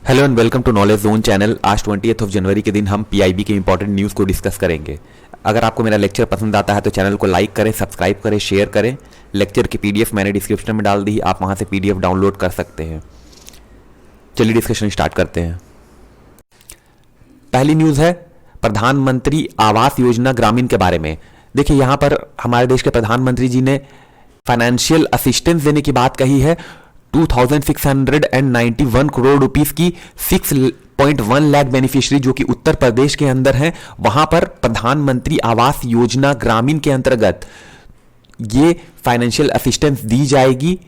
Hello and welcome to knowledge zone channel. आज 20 जनवरी के दिन हम पीआईबी के इंपॉर्टेंट न्यूज़ को डिस्कस करेंगे। अगर आपको मेरा लेक्चर पसंद आता है तो चैनल को लाइक करें, सब्सक्राइब करें, शेयर करें। लेक्चर की पीडीएफ मैंने डिस्क्रिप्शन में डाल दी, आप वहां से पीडीएफ डाउनलोड कर सकते हैं। चलिए डिस्कशन स्टार्ट करते हैं। पहली न्यूज़ है प्रधानमंत्री आवास योजना ग्रामीण के बारे में। देखिए यहाँ पर हमारे देश के प्रधानमंत्री जी ने फाइनेंशियल असिस्टेंस देने की बात कही है। 2691 करोड़ रुपीस की 6.1 लाख बेनिफिशियरी जो कि उत्तर प्रदेश के अंदर हैं, वहां पर प्रधानमंत्री आवास योजना ग्रामीण के अंतर्गत ये फाइनेंशियल असिस्टेंस दी जाएगी।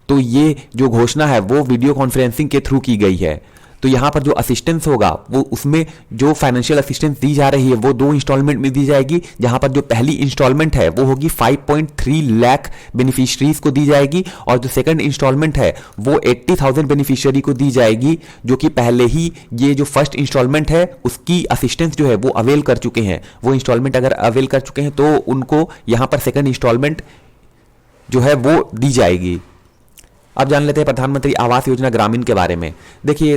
तो ये जो घोषणा है वो वीडियो कॉन्फ्रेंसिंग के थ्रू की गई है। तो यहां पर जो असिस्टेंस होगा वो उसमें जो फाइनेंशियल असिस्टेंस दी जा रही है वो 2 इंस्टॉलमेंट में दी जाएगी। जहां पर जो पहली इंस्टॉलमेंट है वो होगी 5.3 लाख बेनिफिशियरीज को दी जाएगी, और जो सेकंड इंस्टॉलमेंट है वो 80,000 बेनिफिशियरी को दी जाएगी, जो कि पहले ही ये जो फर्स्ट इंस्टॉलमेंट है उसकी असिस्टेंस जो है वो अवेल कर चुके हैं। वो इंस्टॉलमेंट अगर अवेल कर चुके हैं तो उनको यहां पर सेकंड इंस्टॉलमेंट जो है वो दी जाएगी। अब जान लेते हैं प्रधानमंत्री आवास योजना ग्रामीण के बारे में। देखिए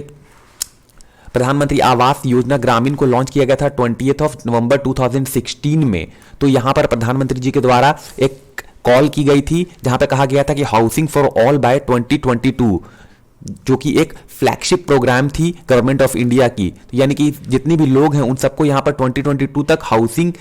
प्रधानमंत्री आवास योजना ग्रामीण को लॉन्च किया गया था 20 नवंबर 2016 में। तो यहां पर प्रधानमंत्री जी के द्वारा एक कॉल की गई थी जहां पर कहा गया था कि हाउसिंग फॉर ऑल बाय 2022, जो कि एक फ्लैगशिप प्रोग्राम थी गवर्नमेंट ऑफ इंडिया की। तो यानी कि जितने भी लोग हैं उन सबको यहां पर 2022 तक हाउसिंग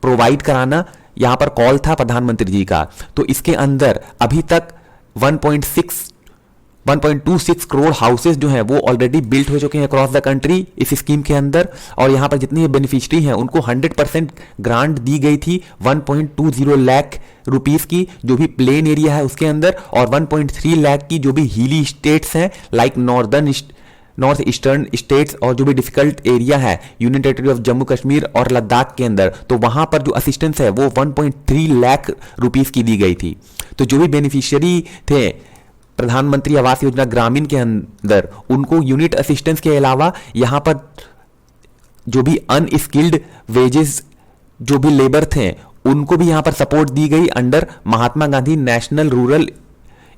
प्रोवाइड कराना यहां पर कॉल था प्रधानमंत्री जी का। तो इसके अंदर अभी तक 1.26 करोड़ हाउसेस जो हैं वो ऑलरेडी बिल्ट हो चुके हैं अक्रॉस द कंट्री इस स्कीम के अंदर। और यहां पर जितनी बेनिफिशियरी हैं उनको 100% ग्रांट दी गई थी 1.20 लाख रुपीस की जो भी प्लेन एरिया है उसके अंदर, और 1.3 लाख की जो भी हिली स्टेट्स हैं लाइक नॉर्थ ईस्टर्न स्टेट्स और जो भी डिफिकल्ट एरिया है union territory of Jammu Kashmir और लद्दाख के अंदर, तो वहां पर जो असिस्टेंस है वो 1.3 लाख रुपीस की दी गई थी। तो जो भी बेनिफिशियरी थे प्रधानमंत्री आवास योजना ग्रामीण के अंदर उनको यूनिट असिस्टेंस के अलावा यहां पर जो भी अनस्किल्ड वेजेस जो भी लेबर थे उनको भी यहां पर सपोर्ट दी गई under Mahatma Gandhi National Rural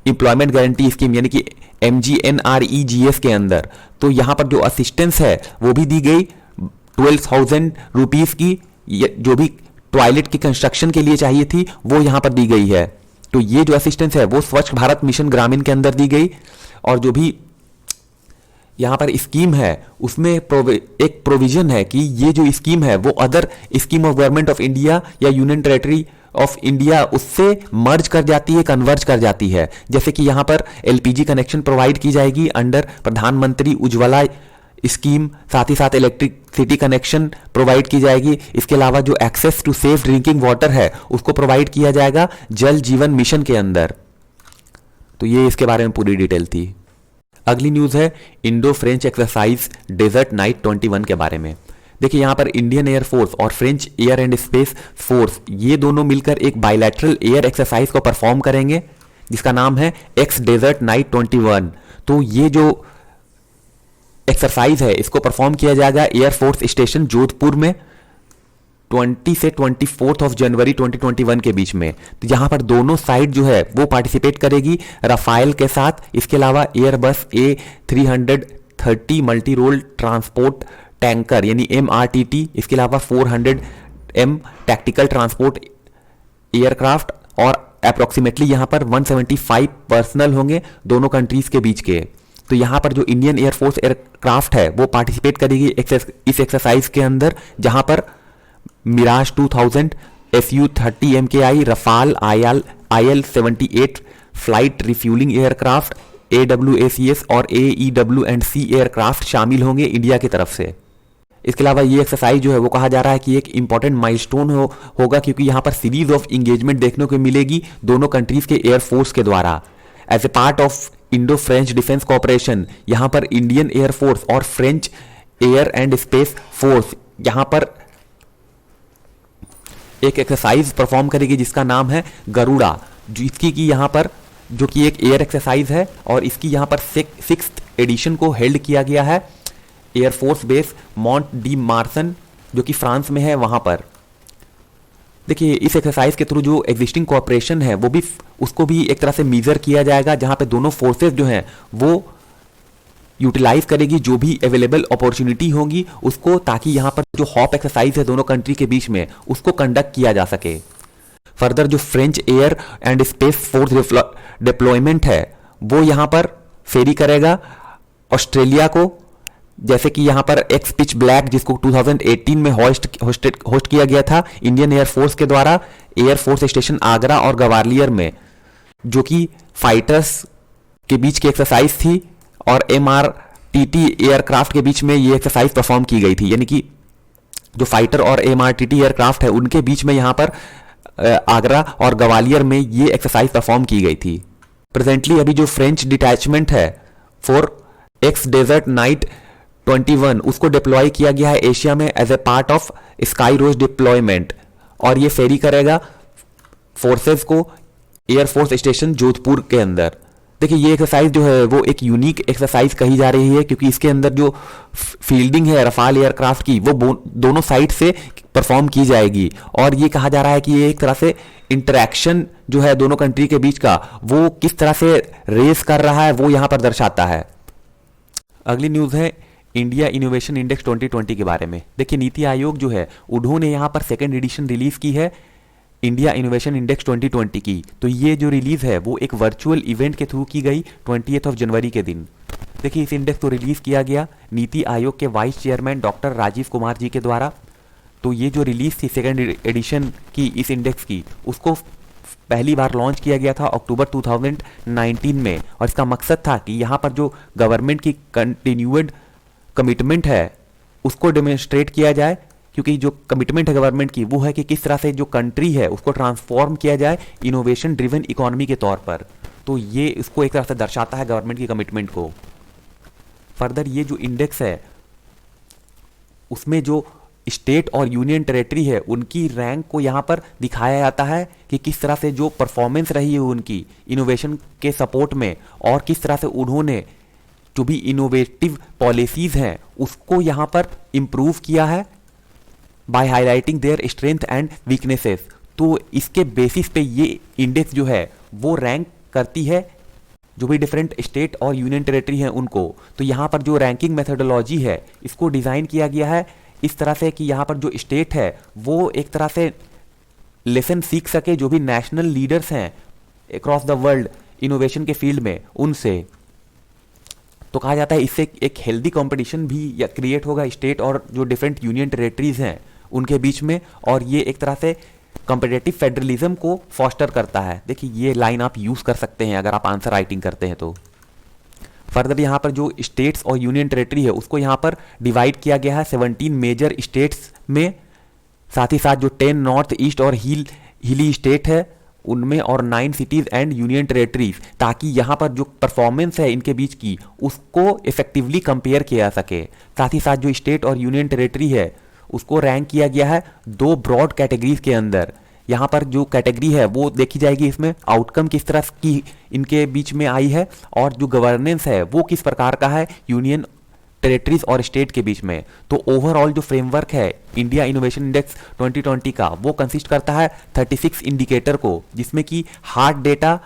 Employment Guarantee Scheme यानी कि MGNREGS के अंदर। तो यहां पर जो असिस्टेंस है वो भी दी गई 12,000 रुपीस की, जो भी टॉयलेट की कंस्ट्रक्शन के लिए चाहिए थी वो यहां पर दी गई है। तो ये जो असिस्टेंस है वो स्वच्छ भारत मिशन ग्रामीण के अंदर दी गई। और जो भी यहां पर स्कीम है उसमें एक प्रोविजन है कि ये जो स्कीम है वो other scheme of government of India या यूनियन टेरिटरी ऑफ इंडिया उससे मर्ज कर जाती है, कन्वर्ज कर जाती है। जैसे कि यहां पर LPG कनेक्शन प्रोवाइड की जाएगी अंडर प्रधानमंत्री उज्ज्वला स्कीम, साथ ही साथ इलेक्ट्रिसिटी कनेक्शन प्रोवाइड की जाएगी। इसके अलावा जो access to safe drinking water है उसको प्रोवाइड किया जाएगा जल जीवन मिशन के अंदर। तो ये इसके बारे में पूरी डिटेल थी। अगली न्यूज है Indo French exercise desert knight 21 के बारे में। देखिए यहां पर इंडियन एयरफोर्स और French air and space force ये दोनों मिलकर एक बायलैटरल एयर एक्सरसाइज को परफॉर्म करेंगे जिसका नाम है एक्स डेजर्ट नाइट 21। तो ये जो एक्सरसाइज है इसको परफॉर्म किया जाएगा एयरफोर्स स्टेशन जोधपुर में 20 से 24 जनवरी 2021 के बीच में। तो यहां पर दोनों साइड जो है वो पार्टिसिपेट करेगी रफाइल के साथ। इसके अलावा Airbus A330 multi role transport tanker यानी MRTT, इसके अलावा 400M टैक्टिकल ट्रांसपोर्ट एयरक्राफ्ट, और अप्रोक्सीमेटली यहां पर 175 पर्सनल होंगे दोनों कंट्रीज के बीच के। तो यहां पर जो इंडियन एयरफोर्स एयरक्राफ्ट है वो पार्टिसिपेट करेगी इस एक्सरसाइज के अंदर, जहां पर Mirage 2000, Su-30 MKI, Rafale IL-78 flight refuelling aircraft, AWACS और AEW&C एयरक्राफ्ट शामिल होंगे इंडिया की तरफ से। इसके अलावा ये एक्सरसाइज जो है वो कहा जा रहा है कि एक इंपॉर्टेंट माइलस्टोन होगा क्योंकि यहां पर सीरीज ऑफ इंगेजमेंट देखने को मिलेगी दोनों कंट्रीज के एयरफोर्स के द्वारा। As a part of Indo French defence cooperation यहां पर इंडियन एयरफोर्स और French air and space force यहां पर एक एक्सरसाइज परफॉर्म करेगी जिसका नाम है गरुड़ा, जिसकी की यहां पर जो कि एक एयर एक्सरसाइज है, और इसकी यहां पर 6th एडिशन को हेल्ड किया गया है एयरफोर्स बेस मॉन्ट डी मार्सन जो कि फ्रांस में है वहां पर। देखिए इस एक्सरसाइज के थ्रू जो एग्जिस्टिंग कोऑपरेशन है वो भी उसको भी एक तरह से मीजर किया जाएगा, जहां पे दोनों फोर्सेस जो हैं वो यूटिलाइज करेगी जो भी अवेलेबल अपॉर्चुनिटी होगी उसको, ताकि यहाँ पर जो हॉप एक्सरसाइज है दोनों कंट्री के बीच में उसको कंडक्ट किया जा सके। फर्दर जो French air and space force deployment है वो यहाँ पर फेरी करेगा ऑस्ट्रेलिया को, जैसे कि यहाँ पर एक्स पिच ब्लैक जिसको 2018 में होस्ट किया गया था इंडियन एयरफोर्स के द्वारा एयरफोर्स स्टेशन आगरा और ग्वालियर में, जो कि फाइटर्स के बीच की एक्सरसाइज थी और MRTT एयरक्राफ्ट के बीच में ये एक्सरसाइज परफॉर्म की गई थी। यानी कि जो फाइटर और MRTT एयरक्राफ्ट है उनके बीच में यहाँ पर आगरा और ग्वालियर में ये एक्सरसाइज परफॉर्म की गई थी। प्रेजेंटली अभी जो फ्रेंच डिटैचमेंट है फॉर एक्स डेजर्ट नाइट 21 उसको डिप्लॉय किया गया है एशिया में as a part of sky rose deployment, और ये फेरी करेगा फोर्सेस को एयरफोर्स स्टेशन जोधपुर के अंदर। देखिए ये एक्सरसाइज जो है वो एक यूनिक एक्सरसाइज कही जा रही है क्योंकि इसके अंदर जो फील्डिंग है रफाल एयरक्राफ्ट की वो दोनों साइड से परफॉर्म की जाएगी, और ये कहा जा रहा है कि ये एक तरह से इंटरेक्शन जो है दोनों कंट्री के बीच का वो किस तरह से रेस कर रहा है वो यहाँ पर दर्शाता है। अगली न्यूज़ है इंडिया इनोवेशन इंडेक्स 2020 के बारे में। देखिए नीति आयोग जो है उन्होंने यहाँ पर सेकेंड एडिशन रिलीज की है इंडिया इनोवेशन इंडेक्स 2020 की। तो ये जो रिलीज है वो एक वर्चुअल इवेंट के थ्रू की गई 28 जनवरी के दिन। देखिए इस इंडेक्स को रिलीज किया गया नीति आयोग के vice chairman doctor Rajiv Kumar ji के द्वारा। तो ये जो रिलीज थी सेकेंड एडिशन की इस इंडेक्स की उसको पहली बार लॉन्च किया गया था अक्टूबर 2019 में, और इसका मकसद था कि यहाँ पर जो गवर्नमेंट की कंटिन्यूड कमिटमेंट है उसको डेमोन्स्ट्रेट किया जाए, क्योंकि जो कमिटमेंट है गवर्नमेंट की वो है कि किस तरह से जो कंट्री है उसको ट्रांसफॉर्म किया जाए इनोवेशन ड्रिवन इकोनॉमी के तौर पर। तो ये इसको एक तरह से दर्शाता है गवर्नमेंट की कमिटमेंट को। फर्दर ये जो इंडेक्स है उसमें जो स्टेट और यूनियन टेरेटरी है उनकी रैंक को यहाँ पर दिखाया जाता है कि किस तरह से जो परफॉर्मेंस रही है उनकी इनोवेशन के सपोर्ट में, और किस तरह से उन्होंने जो भी इनोवेटिव पॉलिसीज हैं उसको यहाँ पर इम्प्रूव किया है by highlighting their strength and weaknesses. तो इसके बेसिस पे ये इंडेक्स जो है वो रैंक करती है जो भी डिफरेंट स्टेट और यूनियन टेरेटरी हैं उनको। तो यहाँ पर जो रैंकिंग मेथोडोलॉजी है इसको डिज़ाइन किया गया है इस तरह से कि यहाँ पर जो स्टेट है वो एक तरह से लेसन सीख सके जो भी नेशनल लीडर्स हैं अक्रॉस द वर्ल्ड इनोवेशन के फील्ड में उनसे। तो कहा जाता है इससे एक हेल्दी कंपटीशन भी या क्रिएट होगा स्टेट और जो डिफरेंट यूनियन टेरेटरीज हैं उनके बीच में, और ये एक तरह से कॉम्पिटिटिव फेडरलिज्म को फॉस्टर करता है। देखिए ये लाइन आप यूज़ कर सकते हैं अगर आप आंसर राइटिंग करते हैं तो। फर्दर यहाँ पर जो स्टेट्स और यूनियन टेरेटरी है उसको यहाँ पर डिवाइड किया गया है 17 मेजर स्टेट्स में, साथ ही साथ जो 10 नॉर्थ ईस्ट और हिली स्टेट है उनमें, और 9 सिटीज़ एंड यूनियन टेरेटरीज, ताकि यहाँ पर जो परफॉर्मेंस है इनके बीच की उसको इफेक्टिवली कंपेयर किया जा सके। साथ ही साथ जो स्टेट और यूनियन टेरेटरी है उसको रैंक किया गया है 2 ब्रॉड कैटेगरीज के अंदर। यहाँ पर जो कैटेगरी है वो देखी जाएगी इसमें आउटकम किस तरह की इनके बीच में आई है, और जो गवर्नेंस है वो किस प्रकार का है यूनियन टेरेटरीज और स्टेट के बीच में। तो ओवरऑल जो फ्रेमवर्क है इंडिया इनोवेशन इंडेक्स 2020 का वो कंसिस्ट करता है 36 इंडिकेटर को, जिसमें कि हार्ड डेटा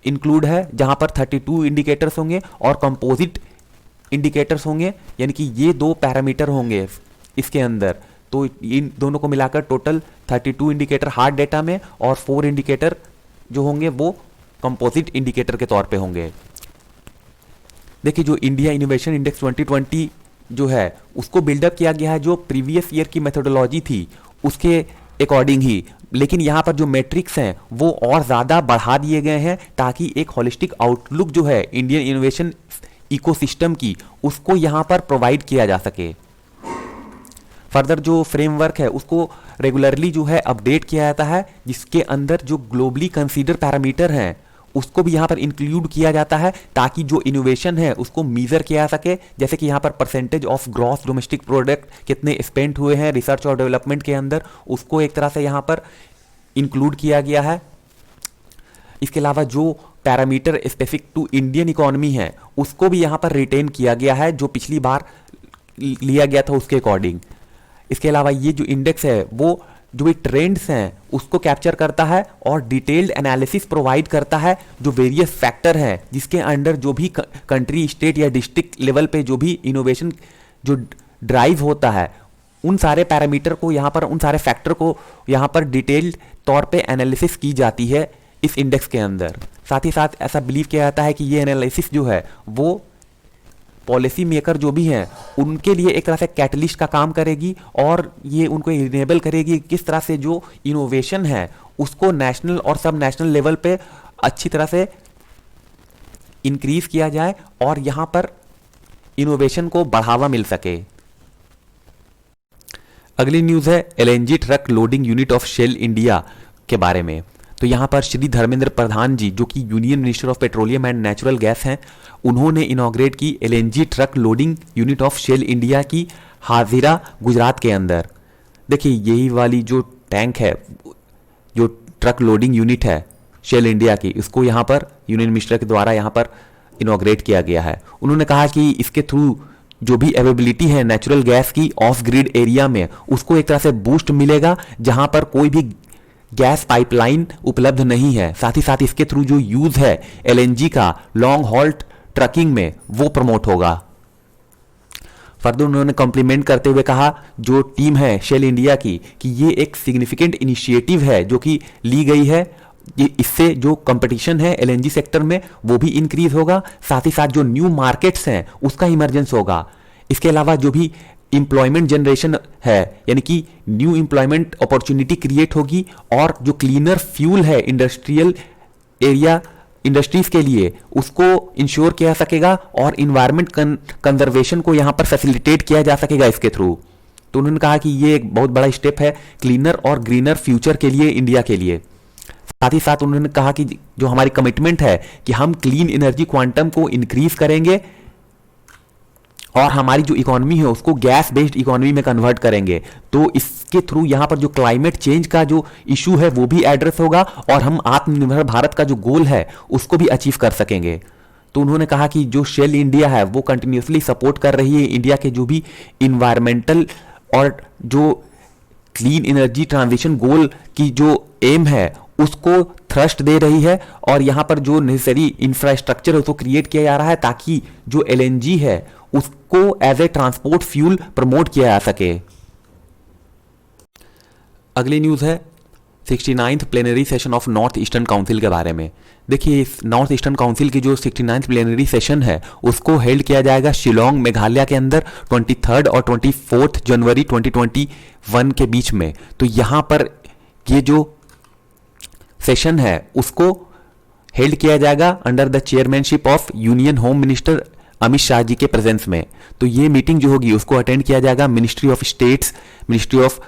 इंक्लूड है जहां पर 32 इंडिकेटर्स होंगे और कंपोजिट इंडिकेटर्स होंगे, यानी कि ये 2 पैरामीटर होंगे इसके अंदर। तो इन दोनों को मिलाकर टोटल 32 इंडिकेटर हार्ड डेटा में और 4 इंडिकेटर जो होंगे वो कंपोजिट इंडिकेटर के तौर पे होंगे। देखिए जो इंडिया इनोवेशन इंडेक्स 2020 जो है उसको बिल्डअप किया गया है जो प्रीवियस ईयर की मेथोडोलॉजी थी उसके अकॉर्डिंग ही, लेकिन यहाँ पर जो मैट्रिक्स हैं वो और ज़्यादा बढ़ा दिए गए हैं ताकि एक होलिस्टिक आउटलुक जो है इंडियन इनोवेशन इकोसिस्टम की उसको यहाँ पर प्रोवाइड किया जा सके। फर्दर जो फ्रेमवर्क है उसको रेगुलरली जो है अपडेट किया जाता है, जिसके अंदर जो ग्लोबली कंसीडर पैरामीटर हैं उसको भी यहाँ पर इंक्लूड किया जाता है ताकि जो इनोवेशन है उसको मीज़र किया जा सके। जैसे कि यहाँ पर percentage of gross domestic product कितने स्पेंड हुए हैं रिसर्च और डेवलपमेंट के अंदर, उसको एक तरह से यहाँ पर इंक्लूड किया गया है। इसके अलावा जो parameter specific to Indian economy है उसको भी यहाँ पर रिटेन किया गया है जो पिछली बार लिया गया था उसके अकॉर्डिंग। इसके अलावा ये जो इंडेक्स है वो जो भी ट्रेंड्स हैं उसको कैप्चर करता है और डिटेल्ड एनालिसिस प्रोवाइड करता है, जो वेरियस फैक्टर हैं जिसके अंडर जो भी कंट्री, स्टेट या डिस्ट्रिक्ट लेवल पे जो भी इनोवेशन जो ड्राइव होता है, उन सारे पैरामीटर को यहाँ पर, उन सारे फैक्टर को यहाँ पर डिटेल्ड तौर पे एनालिसिस की जाती है इस इंडेक्स के अंदर। साथ ही साथ ऐसा बिलीव किया जाता है कि ये एनालिसिस जो है वो पॉलिसी मेकर जो भी हैं उनके लिए एक तरह से कैटलिस्ट का काम करेगी और ये उनको इनेबल करेगी किस तरह से जो इनोवेशन है उसको नेशनल और सब नेशनल लेवल पे अच्छी तरह से इंक्रीज किया जाए और यहाँ पर इनोवेशन को बढ़ावा मिल सके। अगली न्यूज़ है LNG truck loading unit of Shell India के बारे में। तो यहाँ पर श्री धर्मेंद्र प्रधान जी, जो कि union minister of petroleum and natural gas हैं, उन्होंने इनॉग्रेट की LNG truck loading unit of Shell India की हाजिरा, गुजरात के अंदर। देखिए यही वाली जो टैंक है, जो ट्रक लोडिंग यूनिट है शेल इंडिया की, इसको यहाँ पर यूनियन मिनिस्टर के द्वारा यहाँ पर इनॉग्रेट किया गया है। उन्होंने कहा कि इसके थ्रू जो भी अवेलेबिलिटी है नेचुरल गैस की ऑफ ग्रिड एरिया में, उसको एक तरह से बूस्ट मिलेगा जहां पर कोई भी गैस पाइपलाइन उपलब्ध नहीं है। साथ ही साथ इसके थ्रू जो यूज है एलएनजी का लॉन्ग हॉल ट्रकिंग में, वो प्रमोट होगा। फर्दर उन्होंने कॉम्प्लीमेंट करते हुए कहा जो टीम है शेल इंडिया की, कि ये एक सिग्निफिकेंट इनिशिएटिव है जो कि ली गई है। इससे जो कंपटीशन है एलएनजी सेक्टर में वो भी इंक्रीज होगा, साथ ही साथ जो न्यू मार्केट्स हैं उसका इमरजेंस होगा। इसके अलावा जो भी एम्प्लॉयमेंट जनरेशन है, यानी कि न्यू एम्प्लॉयमेंट अपॉर्चुनिटी क्रिएट होगी और जो क्लीनर फ्यूल है इंडस्ट्रियल एरिया, इंडस्ट्रीज के लिए, उसको इंश्योर किया जा सकेगा और इन्वायरमेंट कंजर्वेशन को यहां पर फैसिलिटेट किया जा सकेगा इसके थ्रू। तो उन्होंने कहा कि ये एक बहुत बड़ा स्टेप है क्लीनर और ग्रीनर फ्यूचर के लिए, इंडिया के लिए। साथ ही साथ उन्होंने कहा कि जो हमारी कमिटमेंट है कि हम क्लीन एनर्जी क्वांटम को इंक्रीज करेंगे और हमारी जो इकोनॉमी है उसको गैस बेस्ड इकोनॉमी में कन्वर्ट करेंगे। तो इसके थ्रू यहाँ पर जो क्लाइमेट चेंज का जो इशू है वो भी एड्रेस होगा और हम आत्मनिर्भर भारत का जो गोल है उसको भी अचीव कर सकेंगे। तो उन्होंने कहा कि जो शेल इंडिया है वो कंटिन्यूसली सपोर्ट कर रही है इंडिया के जो भी इन्वायरमेंटल और जो क्लीन एनर्जी ट्रांजिशन गोल की जो एम है उसको थ्रस्ट दे रही है और यहाँ पर जो नेसेसरी इंफ्रास्ट्रक्चर है उसको क्रिएट किया जा रहा है ताकि जो एलएनजी है उसको as a transport fuel promote किया जा सके। अगली न्यूज़ है 69th plenary session of North Eastern Council के बारे में। देखिए इस नॉर्थ ईस्टर्न काउंसिल की जो 69th प्लेनरी सेशन है उसको हेल्ड किया जाएगा शिलोंग मेघालय के अंदर 23 और 24 जनवरी 2021 के बीच में। तो यहाँ पर ये जो सेशन है उसको हेल्ड किया जाएगा under the chairmanship of union home minister Amit Shah ji के प्रेजेंस में। तो ये मीटिंग जो होगी उसको अटेंड किया जाएगा ministry of states, ministry of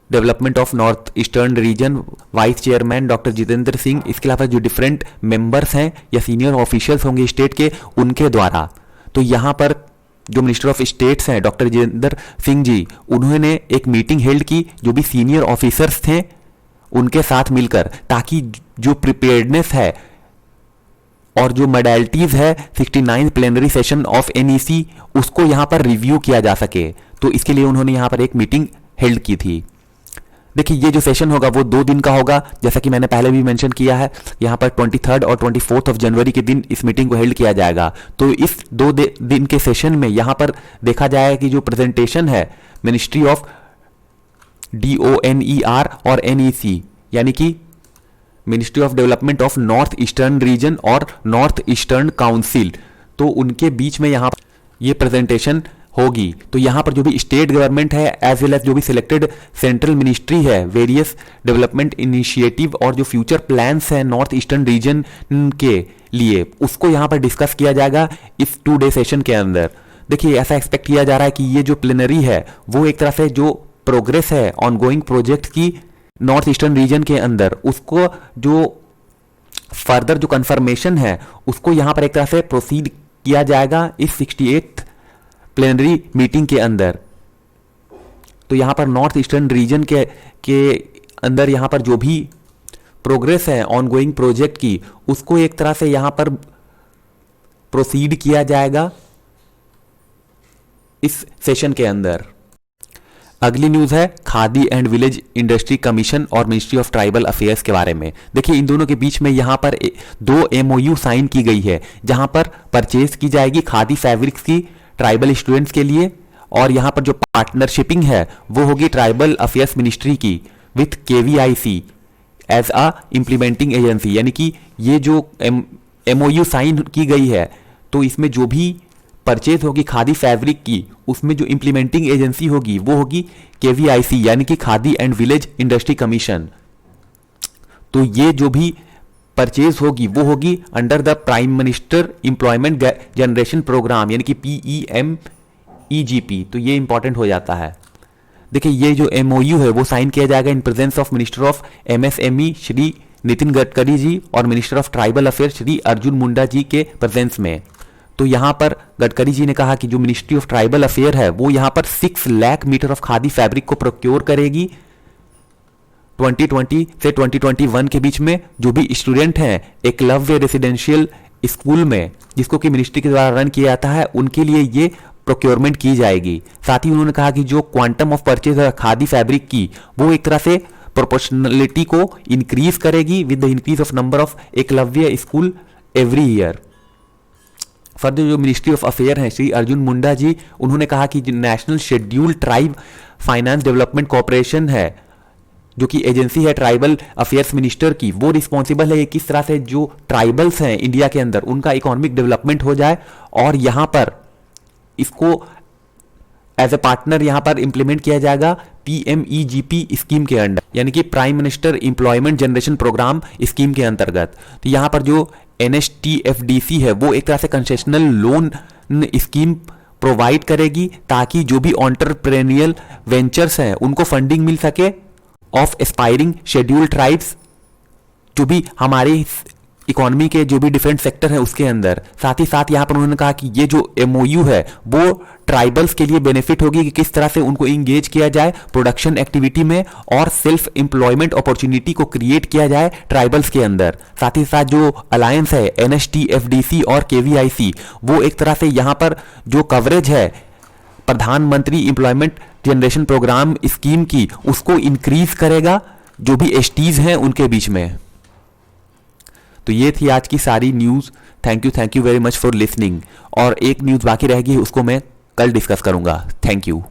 development of North eastern region, vice chairman doctor Jitendra Singh, इसके अलावा जो डिफरेंट मेंबर्स हैं या सीनियर ऑफिशियल्स होंगे स्टेट के, उनके द्वारा। तो यहाँ पर जो मिनिस्टर ऑफ स्टेट्स हैं डॉक्टर जितेंद्र सिंह जी, उन्होंने एक मीटिंग हेल्ड की जो भी सीनियर ऑफिसर्स थे उनके साथ मिलकर, ताकि जो प्रिपेयर्डनेस है और जो मॉडलिटीज है 69th plenary session of NEC उसको यहां पर रिव्यू किया जा सके। तो इसके लिए उन्होंने यहां पर एक मीटिंग हेल्ड की थी। देखिए ये जो सेशन होगा वो 2 दिन का होगा, जैसा कि मैंने पहले भी मेंशन किया है। यहां पर 23 और 24 जनवरी के दिन इस मीटिंग को हेल्ड किया जाएगा। तो इस 2 दिन के सेशन में यहां पर देखा जाएगा कि जो प्रेजेंटेशन है मिनिस्ट्री ऑफ DONER और NEC, यानी कि ministry of development of North eastern region और नॉर्थ ईस्टर्न काउंसिल, तो उनके बीच में यहां ये प्रेजेंटेशन होगी। तो यहां पर जो भी स्टेट गवर्नमेंट है एज वेल एज जो भी सिलेक्टेड सेंट्रल मिनिस्ट्री है, वेरियस डेवलपमेंट इनिशिएटिव और जो फ्यूचर प्लान्स है नॉर्थ ईस्टर्न रीजन के लिए, उसको यहां पर डिस्कस किया जाएगा इस 2 डे सेशन के अंदर। देखिए ऐसा एक्सपेक्ट किया जा रहा है कि ये जो प्लेनरी है वो एक तरह से जो प्रोग्रेस है ऑनगोइंग प्रोजेक्ट की नॉर्थ ईस्टर्न रीजन के अंदर, उसको जो फर्दर जो कंफर्मेशन है उसको यहां पर एक तरह से प्रोसीड किया जाएगा इस 68th प्लेनरी मीटिंग के अंदर। तो यहां पर नॉर्थ ईस्टर्न रीजन के अंदर यहां पर जो भी प्रोग्रेस है ऑनगोइंग प्रोजेक्ट की, उसको एक तरह से यहां पर प्रोसीड किया जाएगा इस सेशन के अंदर। अगली न्यूज़ है khadi and village industry commission और मिनिस्ट्री ऑफ ट्राइबल अफेयर्स के बारे में। देखिए इन दोनों के बीच में यहाँ पर दो एमओयू साइन की गई है, जहाँ पर परचेज की जाएगी खादी फैब्रिक्स की ट्राइबल स्टूडेंट्स के लिए, और यहाँ पर जो पार्टनरशिपिंग है वो होगी ट्राइबल अफेयर्स मिनिस्ट्री की with KVIC as a implementing agency. यानी कि ये जो एमओयू साइन की गई है, तो इसमें जो भी परचेज होगी खादी फैब्रिक की, उसमें जो इंप्लीमेंटिंग एजेंसी होगी वो होगी केवीआईसी, यानी कि Khadi and village industry commission. तो ये जो भी परचेज होगी वो होगी under the prime minister employment generation programme, यानी कि PEMEGP। तो ये इंपॉर्टेंट हो जाता है। देखिए ये जो एमओयू है वो साइन किया जाएगा in presence of minister of MSME Shri Nitin Gadkari ji और minister of tribal affair Shri Arjun Munda ji के प्रेजेंस में। तो यहाँ पर गडकरी जी ने कहा कि जो मिनिस्ट्री ऑफ ट्राइबल अफेयर है वो यहाँ पर 6 lakh metre of khadi fabric को प्रोक्योर करेगी 2020 से 2021 के बीच में। जो भी स्टूडेंट हैं एकलव्य रेसिडेंशियल स्कूल में, जिसको कि मिनिस्ट्री के द्वारा रन किया जाता है, उनके लिए ये प्रोक्योरमेंट की जाएगी। साथ ही उन्होंने कहा कि जो क्वांटम ऑफ परचेज है खादी फैब्रिक की, वो एक तरह से प्रोपोर्शनलिटी को इंक्रीज करेगी with the increase of number of Eklavya school every year. Further जो मिनिस्ट्री ऑफ अफेयर हैं श्री अर्जुन मुंडा जी, उन्होंने कहा कि जो national scheduled tribe finance development corporation है, जो कि एजेंसी है ट्राइबल अफेयर्स मिनिस्टर की, वो रिस्पॉन्सिबल है कि किस तरह से जो ट्राइबल्स हैं इंडिया के अंदर उनका इकोनॉमिक डेवलपमेंट हो जाए, और यहाँ पर इसको एज ए पार्टनर यहाँ पर इंप्लीमेंट किया जाएगा PMEGP स्कीम के अंडर, यानी कि prime minister employment generation programme scheme के अंतर्गत। तो यहाँ पर जो NSTFDC है वो एक तरह से कंसेशनल लोन स्कीम प्रोवाइड करेगी, ताकि जो भी एंटरप्रेन्योरियल वेंचर्स हैं उनको फंडिंग मिल सके ऑफ एस्पायरिंग शेड्यूल्ड ट्राइब्स, जो भी हमारे इकोनॉमी के जो भी डिफरेंट सेक्टर है उसके अंदर। साथ ही साथ यहाँ पर उन्होंने कहा कि ये जो MOU है वो ट्राइबल्स के लिए बेनिफिट होगी कि किस तरह से उनको इंगेज किया जाए प्रोडक्शन एक्टिविटी में और सेल्फ एम्प्लॉयमेंट अपॉर्चुनिटी को क्रिएट किया जाए ट्राइबल्स के अंदर। साथ ही साथ जो अलायंस है NSTFDC और KVIC, वो एक तरह से यहाँ पर जो कवरेज है प्रधानमंत्री एम्प्लॉयमेंट जनरेशन प्रोग्राम स्कीम की, उसको इंक्रीज करेगा जो भी STs हैं उनके बीच में। तो ये थी आज की सारी news. Thank you very much for listening. और एक न्यूज़ बाकी रहेगी, उसको मैं कल डिस्कस करूंगा। Thank you.